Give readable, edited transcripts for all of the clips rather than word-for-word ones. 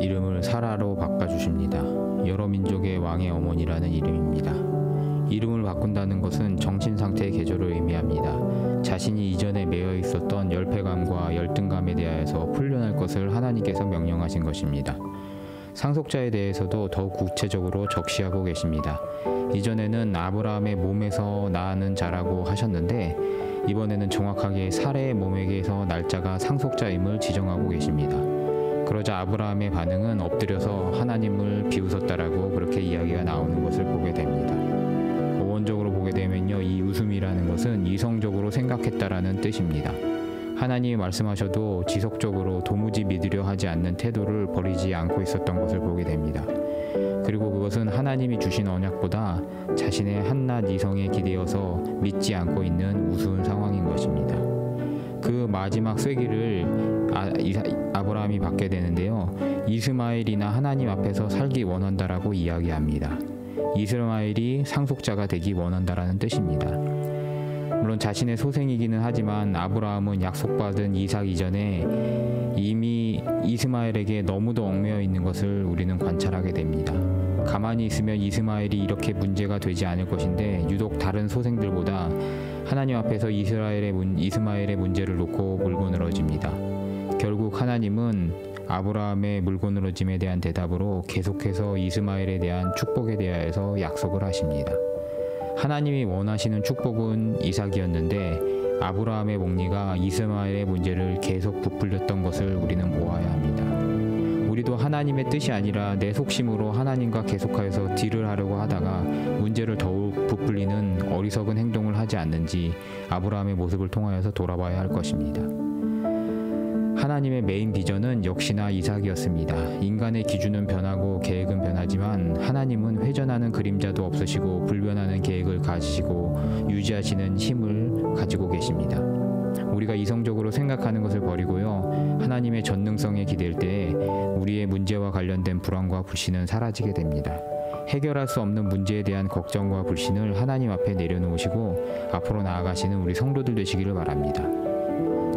이름을 사라로 바꿔주십니다. 여러 민족의 왕의 어머니라는 이름입니다. 이름을 바꾼다는 것은 정신상태의 개조를 의미합니다. 자신이 이전에 매여 있었던 열패감과 열등감에 대하여서 풀려날 것을 하나님께서 명령하신 것입니다. 상속자에 대해서도 더욱 구체적으로 적시하고 계십니다. 이전에는 아브라함의 몸에서 나는 자라고 하셨는데 이번에는 정확하게 사레의 몸에게서 날 자가 상속자임을 지정하고 계십니다. 그러자 아브라함의 반응은 엎드려서 하나님을 비웃었다라고 그렇게 이야기가 나오는 것을 보게 됩니다. 원적으로 보게 되면요, 이 웃음이라는 것은 이성적으로 생각했다라는 뜻입니다. 하나님이 말씀하셔도 지속적으로 도무지 믿으려 하지 않는 태도를 버리지 않고 있었던 것을 보게 됩니다. 그리고 그것은 하나님이 주신 언약보다 자신의 한낱 이성에 기대어서 믿지 않고 있는 우스운 상황인 것입니다. 그 마지막 쐐기를 아브라함이 받게 되는데요, 이스마엘이나 하나님 앞에서 살기 원한다라고 이야기합니다. 이스마엘이 상속자가 되기 원한다라는 뜻입니다. 물론 자신의 소생이기는 하지만 아브라함은 약속받은 이삭 이전에 이미 이스마엘에게 너무도 얽매여 있는 것을 우리는 관찰하게 됩니다. 가만히 있으면 이스마엘이 이렇게 문제가 되지 않을 것인데 유독 다른 소생들보다 하나님 앞에서 이스마엘의 문제를 놓고 물고 늘어집니다. 결국 하나님은 아브라함의 물고 늘어짐에 대한 대답으로 계속해서 이스마엘에 대한 축복에 대하여서 약속을 하십니다. 하나님이 원하시는 축복은 이삭이었는데 아브라함의 몽리가 이스마엘의 문제를 계속 부풀렸던 것을 우리는 보아야 합니다. 우리도 하나님의 뜻이 아니라 내 속심으로 하나님과 계속하여서 딜을 하려고 하다가 문제를 더욱 부풀리는 어리석은 행동을 하지 않는지 아브라함의 모습을 통하여서 돌아봐야 할 것입니다. 하나님의 메인 비전은 역시나 이삭이었습니다. 인간의 기준은 변하고 계획은 변하지만 하나님은 회전하는 그림자도 없으시고 불변하는 계획을 가지시고 유지하시는 힘을 가지고 계십니다. 우리가 이성적으로 생각하는 것을 버리고요, 하나님의 전능성에 기댈 때 우리의 문제와 관련된 불안과 불신은 사라지게 됩니다. 해결할 수 없는 문제에 대한 걱정과 불신을 하나님 앞에 내려놓으시고 앞으로 나아가시는 우리 성도들 되시기를 바랍니다.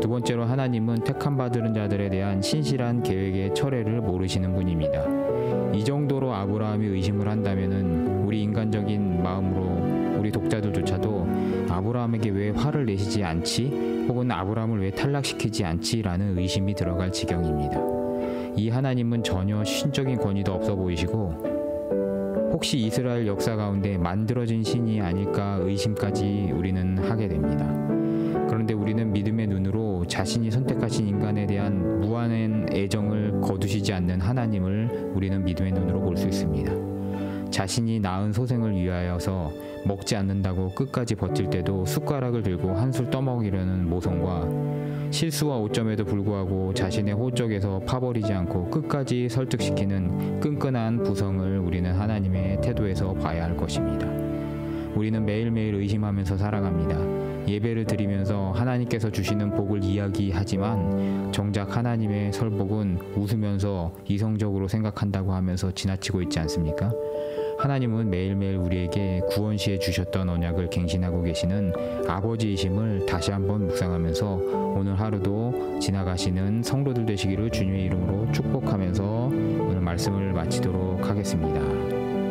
두 번째로, 하나님은 택함받은 자들에 대한 신실한 계획의 철회를 모르시는 분입니다. 이 정도로 아브라함이 의심을 한다면은 우리 인간적인 마음으로 우리 독자들조차도 아브라함에게 왜 화를 내시지 않지? 혹은 아브라함을 왜 탈락시키지 않지? 라는 의심이 들어갈 지경입니다. 이 하나님은 전혀 신적인 권위도 없어 보이시고 혹시 이스라엘 역사 가운데 만들어진 신이 아닐까 의심까지 우리는 하게 됩니다. 그런데 우리는 믿음의 눈으로 자신이 선택하신 인간에 대한 무한한 애정을 거두시지 않는 하나님을 우리는 믿음의 눈으로 볼 수 있습니다. 자신이 낳은 소생을 위하여서 먹지 않는다고 끝까지 버틸 때도 숟가락을 들고 한술 떠먹이려는 모성과 실수와 오점에도 불구하고 자신의 호적에서 파버리지 않고 끝까지 설득시키는 끈끈한 부성을 우리는 하나님의 태도에서 봐야 할 것입니다. 우리는 매일매일 의심하면서 살아갑니다. 예배를 드리면서 하나님께서 주시는 복을 이야기하지만 정작 하나님의 설복은 웃으면서 이성적으로 생각한다고 하면서 지나치고 있지 않습니까? 하나님은 매일매일 우리에게 구원 시에 주셨던 언약을 갱신하고 계시는 아버지이심을 다시 한번 묵상하면서 오늘 하루도 지나가시는 성도들 되시기를 주님의 이름으로 축복하면서 오늘 말씀을 마치도록 하겠습니다.